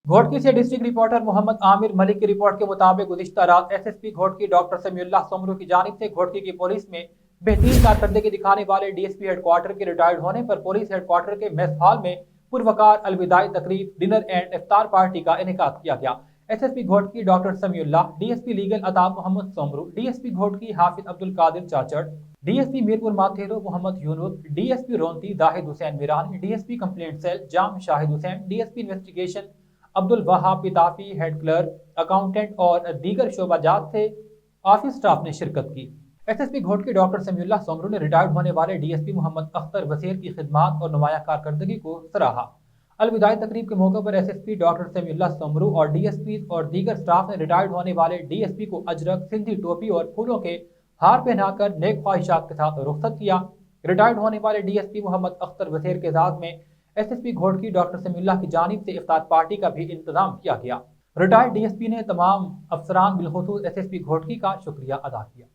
घोटकी से district reporter Mohammad Aamir Malik की report के मुताबिक गुज़िश्ता रात एसएसपी घोटकी डॉक्टर समीउल्लाह सोमरू की जानिब से घोटकी की पुलिस में बेहतरीन कारकर्दगी दिखाने वाले डीएसपी हेडक्वार्टर के रिटायर्ड होने पर पुलिस हेडक्वार्टर के मेस हॉल में पुरवकार अलविदाई तकरीब, डिनर एंड इफ्तार पार्टी का इनेकाद किया गया। SSP Ghotki doctor Samiullah, DSP legal Atab Mohammad Soomro, DSP Ghotki Hafiz Abdul Qadir Chachar, DSP Mirpur Mathelo Mohammad Younus, DSP Ronti Dahid Hussain Mirani, DSP complaint cell Jam Shahid Hussain, DSP investigation Abdul Wahab Pitafi, head clerk, accountant और दीगर शोबाजात से ऑफिस स्टाफ ने शिरकत की। एसएसपी घोटकी डॉक्टर समीउल्लाह सोमरू ने रिटायर्ड होने वाले डीएसपी मोहम्मद अख्तर वसीर की खिदमात और नुमाया कारकर्दगी को सराहा। अलविदाई तकरीब के मौके पर एसएसपी डॉक्टर समीउल्लाह सोमरू और डीएसपी और दीगर स्टाफ ने रिटायर्ड होने वाले डीएसपी को अजरक, सिंधी टोपी और फूलों के हार पहनाकर नेक ख्वाहिशात के साथ रुखसत किया। रिटायर्ड होने वाले डीएसपी मोहम्मद अख्तर वसीर के एजाज में एसएसपी घोटकी डॉक्टर समीउल्लाह की जानिब से इफ्तार पार्टी का भी इंतजाम किया गया। रिटायर्ड डीएसपी ने तमाम अफसरान बिलखुसूस एसएसपी घोटकी का शुक्रिया अदा किया।